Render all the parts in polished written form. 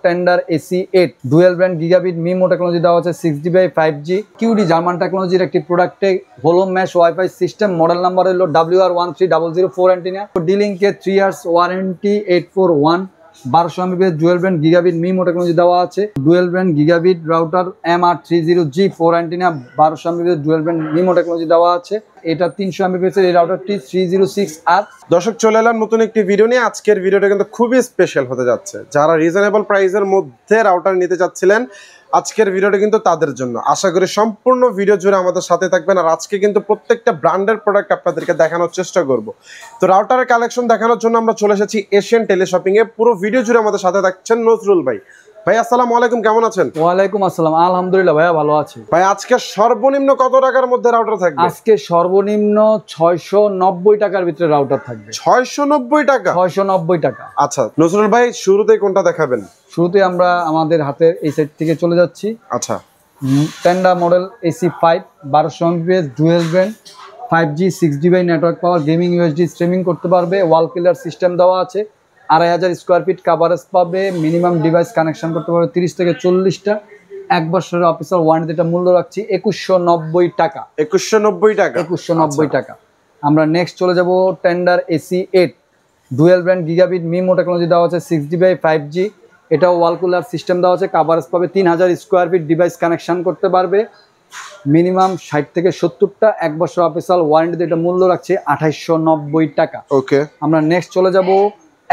Tender AC8 dual brand gigabit MIMO technology দেওয়া আছে 6GB 5G QD German টেকনোলজির একটি প্রোডাক্টে হোলো mesh wifi system, model number হলো WR13004 অ্যান্টিনা, ডিলিংকে 3 years warranty 841 1200 Mbps dual brand gigabit MIMO technology দেওয়া আছে। Dual brand gigabit router MR30G4 antenna 1200 Mbps dual band MIMO technology দেওয়া আছে। এটা 300 Mbps এর এই রাউটারটি 306R। দর্শক চলে এলাম নতুন একটি ভিডিও নিয়ে। আজকের ভিডিওটা কিন্তু খুবই স্পেশাল হতে যাচ্ছে। যারা রিজনেবল প্রাইসের মধ্যে রাউটার নিতে চাচ্ছিলেন, আজকের ভিডিওটা কিন্তু তাদের জন্য। আশা করি সম্পূর্ণ ভিডিও জুড়ে আমাদের সাথে থাকবেন। আর আজকে কিন্তু প্রত্যেকটা ব্র্যান্ডের প্রোডাক্ট আপনাদেরকে দেখানোর চেষ্টা করব। তো রাউটারের কালেকশন দেখানোর জন্য আমরা চলে এসেছি এশিয়ান টেলিশপিং এ। পুরো ভিডিও জুড়ে আমাদের সাথে থাকছেন নজরুল ভাই। ভাই আসসালামু আলাইকুম, কেমন আছেন? ওয়ালাইকুম আসসালাম, আলহামদুলিল্লাহ ভাইয়া ভালো আছি। ভাই আজকে সর্বনিম্ন কত টাকার মধ্যে রাউটার থাকবে? আজকে সর্বনিম্ন 690 টাকার ভিতরে রাউটার থাকবে। 690 টাকা? 690 টাকা। আচ্ছা নজরুল ভাই, শুরুতেই কোনটা দেখাবেন? শুরুতে আমরা আমাদের হাতের এই সাইড থেকে চলে যাচ্ছি। আচ্ছা, tender model AC5 1200 Mbps dual brand 5G 6GB network power, gaming USD streaming করতে পারবে, ওয়াল কিলার সিস্টেম দেওয়া আছে, 2500 স্কোয়ার ফিট কাভারেজ পাবে, মিনিমাম ডিভাইস কানেকশন করতে পারবে 30 থেকে 40টা, 1 বছরের অফিসিয়াল ওয়ারেন্টি। এটা মূল্য রাখছি 2190 টাকা। 2190 টাকা? 2190 টাকা। আমরা নেক্সট চলে যাব টেন্ডার AC8 dual brand gigabit MIMO technology দেওয়া আছে 6GB 5G। এটাও ওয়াল কুলার সিস্টেম দেওয়া আছে, কাভারেজ পাবে 3000 স্কোয়ার ফিট, ডিভাইস কানেকশন করতে পারবে, মিনিমাম 60 থেকে 70টা, 1 বছর অফিসিয়াল ওয়ারেন্টি। এটা মূল্য রাখছে 2890 টাকা। ওকে, আমরা নেক্সট চলে যাব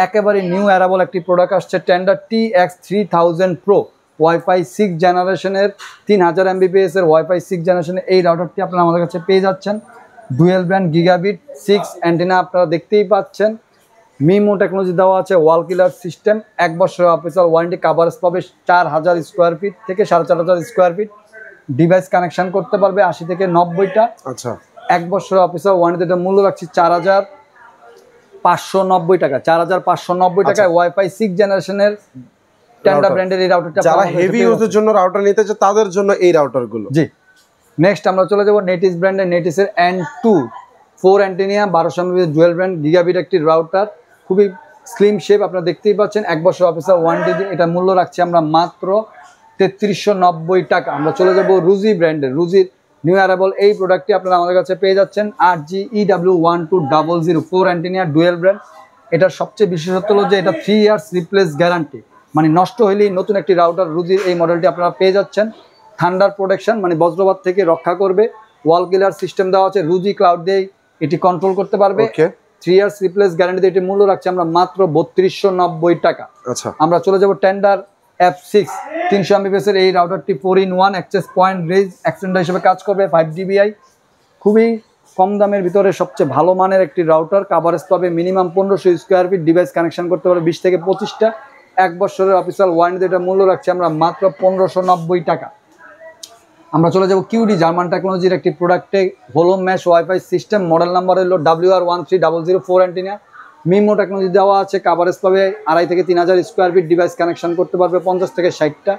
একেবারে নিউ অ্যারাবল একটি প্রোডাক্ট আসছে, টেন্ডার TX3000 Pro ওয়াইফাই 6 জেনারেশনের 3000 Mbps এর ওয়াইফাই 6 জেনারেশনের এই রাউটারটি আপনারা আমাদের কাছে পেয়ে যাচ্ছেন। ডুয়েল ব্র্যান্ড গিগাবিট 6 অ্যান্টেনা আপনারা দেখতেই পাচ্ছেন, মিমো টেকনোলজি দেওয়া আছে, ওয়াল কিলার সিস্টেম, 1 বছর অফিসিয়াল ওয়ারেন্টি, কাভারেজ পাবে 4000 স্কোয়ার ফিট থেকে 4500 স্কোয়ার ফিট, ডিভাইস কানেকশন করতে পারবে 80 থেকে 90টা। আচ্ছা, 1 বছর অফিসিয়াল ওয়ারেন্টি। এটা মূল্য রাখছি 4590 টাকা। 4590 টাকায় ওয়াইফাই 6 জেনারেশনের টেন্ডার ব্র্যান্ডের এই রাউটারটা। যারা হেভি ইউজের জন্য রাউটার নিতে চায় তাদের জন্য এই রাউটারগুলো। জি, নেক্সট আমরা চলে যাব নেটিস ব্র্যান্ডের নেটিসের N2 4 অ্যান্টেনিয়া 1200 Mbps dual brand gigabit একটি রাউটার, খুবই স্লিম শেপ, আপনারা দেখতেই পাচ্ছেন, 1 বছর অফিসিয়াল ওয়ারেন্টি দিয়ে। এটা মূল্য রাখছি আমরা মাত্র 3390 টাকা। আমরা চলে যাব রুজি ব্র্যান্ডের, রুজির নিউ অ্যারাবল এই প্রোডাক্টটি আপনারা আমাদের কাছে পেয়ে যাচ্ছেন 8GEW12004 4 অ্যান্টেনিয়া ডুয়েল ব্র্যান্ড। এটার সবচেয়ে বিশেষত্ব হলো যে এটা 3 ইয়ার্স রিপ্লেস গ্যারান্টি, মানে নষ্ট হলেই নতুন একটি রাউটার রুজির এই মডেলটি আপনারা পেয়ে যাচ্ছেন। থান্ডার প্রোটেকশন, মানে বজ্রপাত থেকে রক্ষা করবে, ওয়াল কিলার সিস্টেম দেওয়া আছে, রুজি ক্লাউড দিয়ে এটি কন্ট্রোল করতে পারবে, 3 ইয়ার্স রিপ্লেস গ্যারান্টি দিয়ে এটি মূল্য রাখছে আমরা মাত্র 3290 টাকা। আচ্ছা, আমরা চলে যাব টেন্ডার F6 300 Mbps এর এই রাউটারটি 4-in-1 access point range extender হিসেবে কাজ করবে, 5 dBi, খুবই কম দামের ভিতরে সবচেয়ে ভালো মানের একটি রাউটার, কাভারেজ পাবে minimum 1500 square feet, device connection করতে পারবে 20 থেকে 25টা, 1 বছরের অফিসিয়াল ওয়ারেন্টি। এটা মূল্য রাখছি আমরা মাত্র 1590 টাকা। আমরা চলে যাব QD জার্মান টেকনোলজির একটি প্রোডাক্টে হোলো mesh wifi system, model number হলো WR13004 অ্যান্টেনা, মিমো টেকনোলজি দেওয়া আছে, কাভারেজ পাবে 2500 থেকে 3000 স্কোয়ার ফিট, ডিভাইস কানেকশন করতে পারবে 50 থেকে 60টা,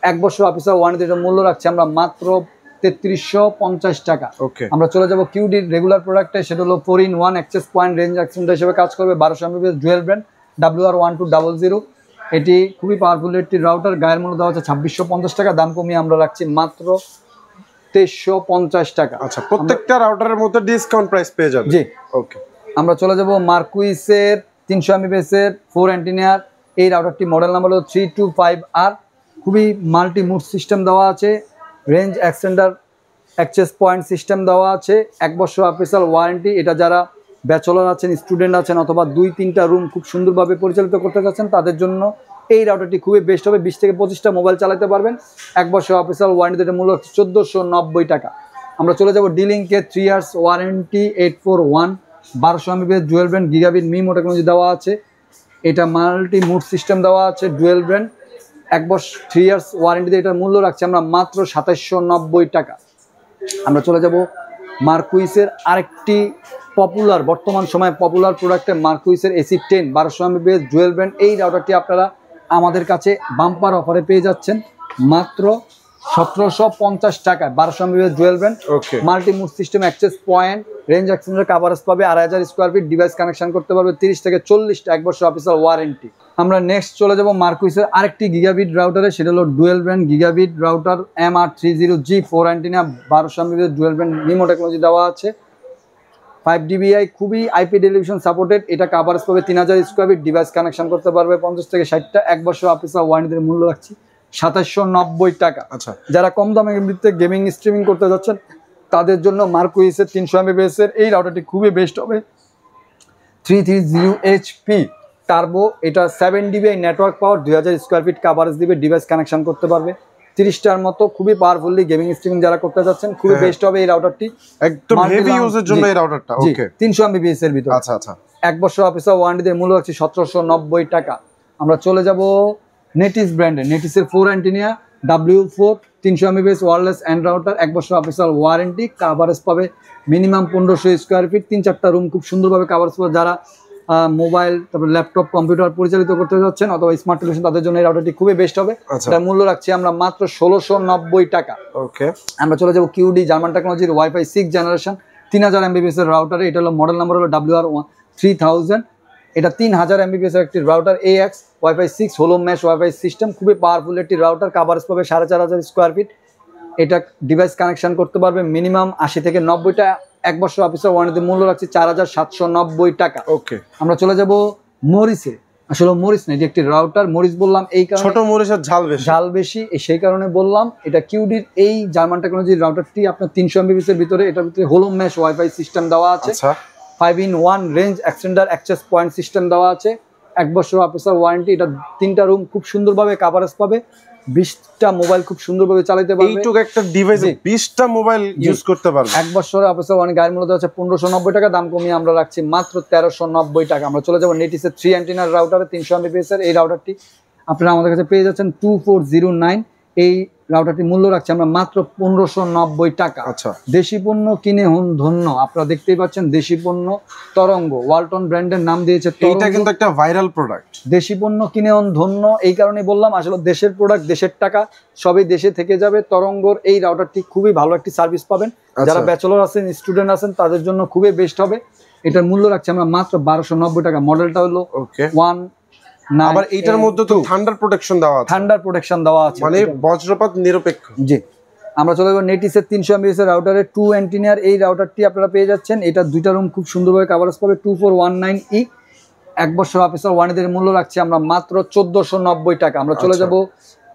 1 বছর অফিসিয়াল ওয়ারেন্টি। এটা মূল্য রাখছি আমরা মাত্র 3350 টাকা। ওকে, আমরা চলে যাব QD রেগুলার প্রোডাক্টে, সেটা হলো 4-in-1 access point range extender হিসেবে কাজ করবে, 1200 Mbps ডুয়েল ব্র্যান্ড WR1200। এটি খুবই পাওয়ারফুল একটি রাউটার, গায়ের মূল্য দেওয়া আছে 2650 টাকা, দাম কমিয়ে আমরা রাখছি মাত্র 2350 টাকা। আচ্ছা, প্রত্যেকটা রাউটারের মধ্যে ডিসকাউন্ট প্রাইস পেয়ে যাবে। জি, ওকে। আমরা চলে যাব মার্কুইসের 300 Mbps এর 4 অ্যান্টেনিয়ার এই রাউটারটি, মডেল নাম্বার হলো 325R, খুবই মাল্টি মুড সিস্টেম দেওয়া আছে, range extender access point system দেওয়া আছে, 1 বছর অফিসিয়াল ওয়ারেন্টি। এটা যারা ব্যাচেলর আছেন, স্টুডেন্ট আছেন, অথবা 2-3টা রুম খুব সুন্দরভাবে পরিচালিত করতে চাচ্ছেন, তাদের জন্য এই রাউটারটি খুবই বেস্ট হবে। 20 থেকে 25টা মোবাইল চালাতে পারবেন, 1 বছর অফিসিয়াল ওয়ারেন্টি। এটা মূল্য 1490 টাকা। আমরা চলে যাব ডিলিংকে 3 years warranty 841 1200 Mbps dual brand gigabit MIMO technology দেওয়া আছে, এটা মাল্টি মুড সিস্টেম দেওয়া আছে, ডুয়েল ব্র্যান্ড, 1 বছর 3 ইয়ার্স ওয়ারেন্টি দিয়ে এটার মূল্য রাখছি আমরা মাত্র 2790 টাকা। আমরা চলে যাব মার্কুইসের আরেকটি পপুলার, বর্তমান সময়ে পপুলার প্রোডাক্টে মার্কুইসের AC10 1200 Mbps ডুয়েল ব্র্যান্ড এই রাউটারটি আপনারা আমাদের কাছে বাম্পার অফারে পেয়ে যাচ্ছেন মাত্র 1750 টাকায় 1200 Mbps dual band okay multi mode system access point range extender coverage পাবে 2500 স্কয়ার ফিট ডিভাইস কানেকশন করতে পারবে 30 থেকে 40 টা 1 বছর অফিসিয়াল ওয়ারেন্টি। আমরা নেক্সট চলে যাব মার্কুইসের আরেকটি গিগাবিট রাউটারে, সেটা হলো dual band gigabit router MR30G 4 antenna 1200 Mbps dual band MIMO technology দেওয়া আছে 5 dBi খুবই আইপি টেলিভিশন সাপোর্টেড। এটা কভারেজ পাবে 3000 স্কয়ার ফিট ডিভাইস কানেকশন করতে পারবে 50 থেকে 60 টা 1 বছর অফিসিয়াল ওয়ারেন্টির মূল্য রাখছি 2790 টাকা। আচ্ছা যারা কম দামের ভিত্তিতে গেমিং স্ট্রিমিং করতে যাচ্ছেন তাদের জন্য মার্কুইসের 300 এমবিপিএস এর এই রাউটারটি খুবই বেস্ট হবে 330HP টার্বো। এটা 7 dBi network power 2000 square feet coverage দিবে ডিভাইস কানেকশন করতে পারবে 30টার মতো খুবই পাওয়ারফুলি গেমিং স্ট্রিমিং যারা করতে যাচ্ছেন খুবই বেস্ট হবে এই রাউটারটি একদম হেভি ইউজের জন্য এই রাউটারটা ওকে 300 এমবিপিএস এর ভিতর। আচ্ছা আচ্ছা 1 বছর অফিসিয়াল ওয়ারেন্টিতে মূল্য রাখছি 1790 টাকা। আমরা চলে যাব নেটিস ব্র্যান্ডে, নেটিসের 4 antenna W4 300 Mbps wireless and router 1 বছর অফিসিয়াল ওয়ারেন্টি কভারেজ পাবে মিনিমাম 1500 স্কয়ার ফিট 3-4টা রুম খুব সুন্দরভাবে কভারেজ পাবে। যারা মোবাইল তারপর ল্যাপটপ কম্পিউটার পরিচালিত করতে যাচ্ছেন অথবা স্মার্ট টেলিভিশন তাদের জন্য এই রাউটারটি খুবই বেস্ট হবে। এটার মূল্য রাখছি আমরা মাত্র 1690 টাকা। ওকে আমরা চলে যাব QD জার্মান টেকনোলজির ওয়াইফাই 6 জেনারেশন 3000 এমবিপিএস এর রাউটারে। এটা হলো মডেল নাম্বার হলো WR3000। এটা 3000 এমবিপিএস এর একটি রাউটার AX ওয়াইফাই 6 হোলো মেশ ওয়াইফাই সিস্টেম খুবই পাওয়ারফুল একটি রাউটার কভারেজ পাবে 4500 স্কয়ার ফিট। এটা ডিভাইস কানেকশন করতে পারবে মিনিমাম 80 থেকে 90 টা 1 বছর অফিসিয়াল ওয়ারেন্টি মূল্য রাখছি 4790 টাকা। ওকে আমরা চলে যাব মরিসে, আসলে মরিস না এটি একটি রাউটার, মরিস বললাম এই কারণে ছোট মরিচের ঝাল বেশি সেই কারণে বললাম। এটা কিউডির এই জার্মান টেকনোলজির রাউটারটি আপনার 300 এমবিপিএস এর ভিতরে, এটার ভিতরে হোলো মেশ ওয়াইফাই সিস্টেম দেওয়া আছে, আচ্ছা 5-in-1 range extender access point system দেওয়া আছে, 1 বছর অফিসিয়াল ওয়ারেন্টি। এটা 3টা রুম খুব সুন্দরভাবে কভারেজ পাবে, 20টা মোবাইল খুব সুন্দরভাবে চালাতে পারবে। এইটুকু একটা ডিভাইসে 20টা মোবাইল ইউজ করতে পারবে। 1 বছরের অফিসিয়াল ওয়ারেন্টি গায়ের মূল্য হচ্ছে 1590 টাকা, দাম কমিয়ে আমরা রাখছি মাত্র 1390 টাকা। আমরা চলে যাব নেটিসের 3 অ্যান্টেনার রাউটারে 300 এমবিপিএস এর এই রাউটারটি আপনারা আমাদের কাছে পেয়ে যাচ্ছেন 2409। এই রাউটারটির মূল্য রাখছি আমরা মাত্র 1590 টাকা। আচ্ছা দেশি পণ্য কিনে হন ধন্য। আপনারা দেখতেই পাচ্ছেন দেশি পণ্য তরঙ্গ, ওয়ালটন ব্র্যান্ডের নাম দিয়েছে তরঙ্গ। এটা কিন্তু একটা ভাইরাল প্রোডাক্ট। দেশি পণ্য কিনে হন ধন্য, এই কারণে বললাম আসলে দেশের প্রোডাক্ট দেশের টাকা সবই দেশে থেকে যাবে। তরঙ্গর এই রাউটারটি খুবই ভালো একটি সার্ভিস পাবেন। যারা ব্যাচেলর আছেন স্টুডেন্ট আছেন তাদের জন্য খুবই বেস্ট হবে। এটার মূল্য রাখছি আমরা মাত্র 1290 টাকা। মডেলটা হলো ওকে 1 আবার এইটার মধ্যে তো থান্ডার প্রোটেকশন দেওয়া আছে, থান্ডার প্রোটেকশন দেওয়া আছে, মানে বজ্রপাত নিরপেক্ষ। জি আমরা চলে যাব নেটিসের 300 এমবিপিএস এর রাউটারে 2 অ্যান্টেনার এই রাউটারটি আপনারা পেয়ে যাচ্ছেন। এটা 2টা রুম খুব সুন্দরভাবে কভারেজ পাবে 2419E। 1 বছর অফিসিয়াল ওয়ারেন্টির মূল্য রাখছি আমরা মাত্র 1490 টাকা। আমরা চলে যাব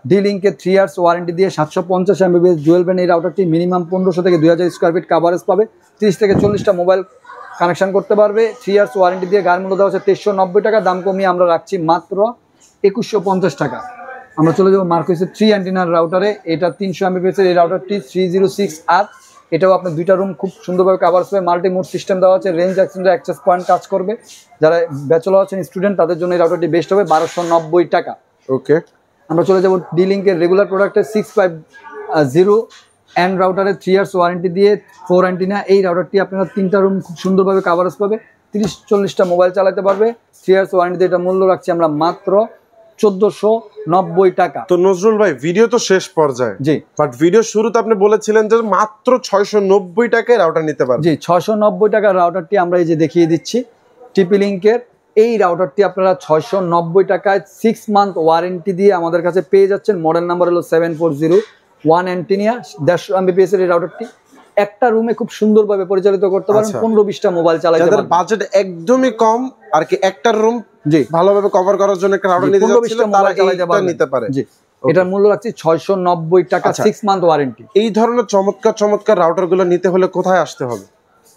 ডি-লিঙ্কের 3 ইয়ার্স ওয়ারেন্টি দিয়ে 750 এমবিপিএস ডুয়েল ব্যান্ড এই রাউটারটি মিনিমাম 1500 থেকে 2000 স্কয়ার ফিট কভারেজ পাবে, 30 থেকে 40টা মোবাইল কানেকশন করতে পারবে। 3 ইয়ার্স ওয়ারেন্টি দিয়ে গায়ের মূল্য দেওয়া হচ্ছে 2390 টাকা, দাম কমিয়ে আমরা রাখছি মাত্র 2150 টাকা। আমরা চলে যাবো মার্কুইসের 3 অ্যান্টেনার রাউটারে। এটা 300 এমবিপিএস এর এই রাউটারটি 306R। এটাও আপনার 2টা রুম খুব সুন্দরভাবে কভারেজ পাবে, মাল্টি মোড সিস্টেম দেওয়া আছে, রেঞ্জ এক্সটেন্ডার অ্যাক্সেস পয়েন্ট কাজ করবে। যারা ব্যাচেলর আছেন স্টুডেন্ট তাদের জন্য এই রাউটারটি বেস্ট হবে 1290 টাকা। ওকে আমরা চলে যাব ডি-লিঙ্কের রেগুলার প্রোডাক্টের 650 এন্ড রাউটারে 3 ইয়ার্স ওয়ারেন্টি দিয়ে 4 অ্যান্টেনা এই রাউটারটি আপনারা 3টা রুম খুব সুন্দরভাবে কভারেজ পাবে, 30-40টা মোবাইল চালাতে পারবে। 3 ইয়ার্স ওয়ারেন্টি দিয়ে এটা মূল্য রাখছি আমরা মাত্র 1490 টাকা। তো নজরুল ভাই ভিডিও তো শেষ পর্যায়ে, জি বাট ভিডিও শুরুতে আপনি বলেছিলেন যে মাত্র 690 টাকায় রাউটার নিতে পারবেন। জি 690 টাকার রাউটারটি আমরা এই যে দেখিয়ে দিচ্ছি TP-Link-এর এই রাউটারটি আপনারা 690 টাকায় 6 মান্থ ওয়ারেন্টি দিয়ে আমাদের কাছে পেয়ে যাচ্ছেন। মডেল নাম্বার হলো 7401 অ্যান্টেনা 150 এমবিপিএস এর এই রাউটারটি একটা রুমে খুব সুন্দরভাবে পরিচালিত করতে পারেন, 15-20টা মোবাইল চালাতে পারবেন। যাদের বাজেট একদমই কম আর কি একটা রুম জি ভালোভাবে কভার করার জন্য একটা রাউটার নিতে যাচ্ছিলেন তারা এটা নিতে পারে। জি এটার মূল্য রাখছি 690 টাকা, 6 মান্থ ওয়ারেন্টি। এই ধরনের চমৎকার রাউটারগুলো নিতে হলে কোথায় আসতে হবে?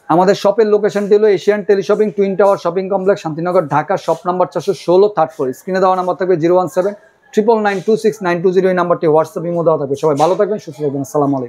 আমাদের শপের লোকেশনটি হলো Asian teleshopping twin tower shopping complex Shantinagar Dhaka, shop number 416 3rd floor. স্ক্রিনে দেওয়া নাম্বার থাকবে 01799926920। এই নাম্বারটি হোয়াটসঅ্যাপ ইমো দেওয়া থাকবে। সবাই ভালো থাকবেন, সুস্থ থাকবেন। আসসালামু আলাইকুম।